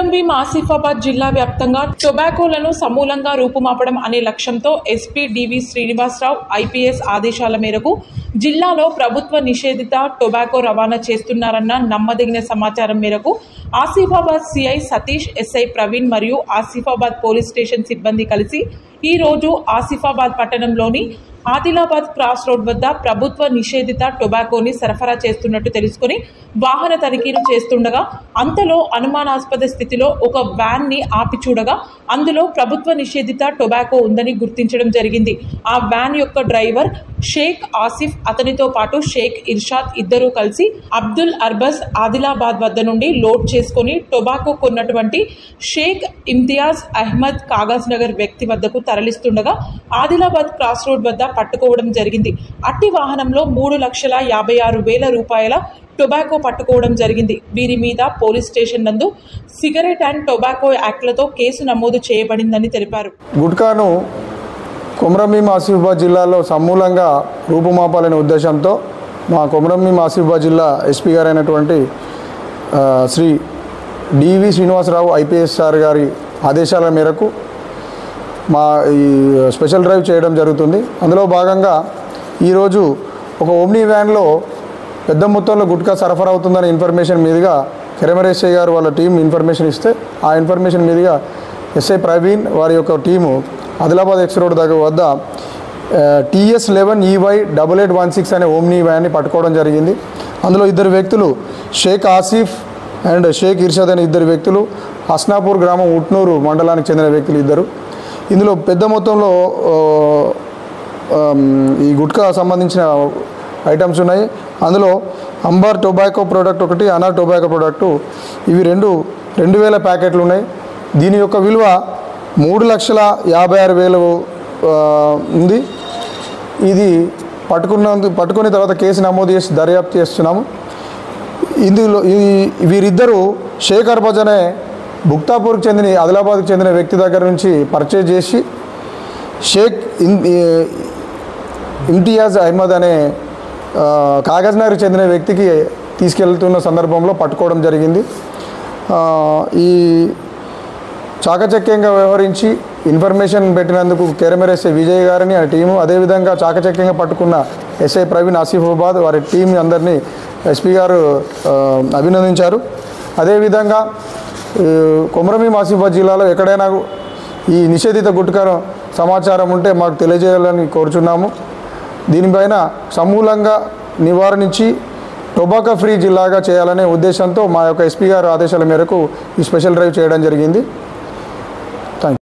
కొమరంభీం ఆసిఫాబాద్ జిల్లా వ్యాప్తంగా టొబాకోలను సమూలంగా రూపుమాపడం అనే లక్ష్యంతో ఎస్పీ డివి శ్రీనివాసరావు ఐపీఎస్ ఆదేశాల మేరకు జిల్లాలో ప్రభుత్వ నిషేధిత టొబాకో రవాణా చేస్తున్నారన్న నమ్మదగిన సమాచారం మేరకు ఆసిఫాబాద్ సిఐ సతీష్, ఎస్ఐ ప్రవీణ్ మరియు ఆసిఫాబాద్ పోలీస్ స్టేషన్ సిబ్బంది కలిసి ఈ రోజు ఆసిఫాబాద్ పట్టణంలోని ఆదిలాబాద్ క్రాస్ రోడ్ వద్ద ప్రభుత్వ నిషేధిత టొబాకోని సరఫరా చేస్తున్నట్టు తెలుసుకుని వాహన తనిఖీలు చేస్తుండగా అంతలో అనుమానాస్పద స్థితిలో ఒక వ్యాన్ ని ఆపి చూడగా అందులో ప్రభుత్వ నిషేధిత టొబాకో ఉందని గుర్తించడం జరిగింది. ఆ వ్యాన్ యొక్క డ్రైవర్ షేక్ ఆసిఫ్, అతనితో పాటు షేక్ ఇర్షాద్ ఇద్దరూ కలిసి అబ్దుల్ అర్బస్ ఆదిలాబాద్ వద్ద నుండి లోడ్ చేసుకుని టొబాకో కొన్నటువంటి షేక్ ఇమ్తియాజ్ అహ్మద్ కాగజ్ నగర్ వ్యక్తి వద్దకు తరలిస్తుండగా ఆదిలాబాద్ క్రాస్ రోడ్ వద్ద పట్టుకోవడం జరిగింది. అట్టి వాహనంలో 3,56,000 రూపాయల టొబాకో పట్టుకోవడం జరిగింది. వీరి మీద పోలీస్ స్టేషన్ నందు సిగరెట్ అండ్ టొబాకో యాక్ట్లతో కేసు నమోదు చేయబడిందని తెలిపారు. గుట్కాను కొమరంభీం ఆసిఫాబాద్ జిల్లాలో సమూలంగా రూపుమాపాలనే ఉద్దేశంతో మా కొమరంభీం ఆసిఫాబాద్ జిల్లా ఎస్పీ గారు అయినటువంటి శ్రీ డివి శ్రీనివాసరావు ఐపీఎస్ సార్ గారి ఆదేశాల మేరకు మా ఈ స్పెషల్ డ్రైవ్ చేయడం జరుగుతుంది. అందులో భాగంగా ఈరోజు ఒక ఓమ్నీ వ్యాన్లో పెద్ద మొత్తంలో గుట్కా సరఫరా అవుతుందనే ఇన్ఫర్మేషన్ మీదుగా కెరమరేశ్వరి గారు వాళ్ళ టీం ఇన్ఫర్మేషన్ ఇస్తే ఆ ఇన్ఫర్మేషన్ మీదుగా ఎస్ఐ ప్రవీణ్ వారి యొక్క టీము ఆదిలాబాద్ ఎక్స్ రోడ్ దగ్గర వద్ద TS11EY8816 అనే ఓమ్నీ వ్యాన్ని పట్టుకోవడం జరిగింది. అందులో ఇద్దరు వ్యక్తులు షేక్ ఆసిఫ్ అండ్ షేక్ ఇర్షాద్ అనే ఇద్దరు వ్యక్తులు హస్నాపూర్ గ్రామం ఉట్నూరు మండలానికి చెందిన వ్యక్తులు ఇద్దరు. ఇందులో పెద్ద మొత్తంలో ఈ గుట్కా సంబంధించిన ఐటమ్స్ ఉన్నాయి. అందులో అంబర్ టొబాకో ప్రోడక్ట్ ఒకటి, అనార్ టొబాకో ప్రోడక్టు, ఇవి 2,000 ప్యాకెట్లు ఉన్నాయి. దీని యొక్క విలువ 3,56,000 ఉంది. ఇది పట్టుకున్న తర్వాత కేసు నమోదు చేసి దర్యాప్తు చేస్తున్నాము. ఇందులో వీరిద్దరూ షేక్ అర్బజ్ అనే బుక్తాపూర్కి చెందిన ఆదిలాబాద్కి చెందిన వ్యక్తి దగ్గర నుంచి పర్చేజ్ చేసి షేక్ ఇమ్తియాజ్ అహ్మద్ అనే కాగజ్ నగర్కి చెందిన వ్యక్తికి తీసుకెళ్తున్న సందర్భంలో పట్టుకోవడం జరిగింది. ఈ చాకచక్యంగా వ్యవహరించి ఇన్ఫర్మేషన్ పెట్టినందుకు కెరమెరెస్ఏ విజయ్ గారిని ఆ టీము, అదేవిధంగా చాకచక్యంగా పట్టుకున్న ఎస్ఐ ప్రవీణ్ ఆసిఫాబాద్ వారి టీం అందరినీ ఎస్పీ గారు అభినందించారు. అదేవిధంగా కొమరంభీం ఆసిఫాబాద్ జిల్లాలో ఎక్కడైనా ఈ నిషేధిత గుట్కా సమాచారం ఉంటే మాకు తెలియజేయాలని కోరుచున్నాము. దీనిపైన సమూలంగా నివారించి టొబాకో ఫ్రీ జిల్లాగా చేయాలనే ఉద్దేశంతో మా యొక్క ఎస్పీ గారు ఆదేశాల మేరకు ఈ స్పెషల్ డ్రైవ్ చేయడం జరిగింది.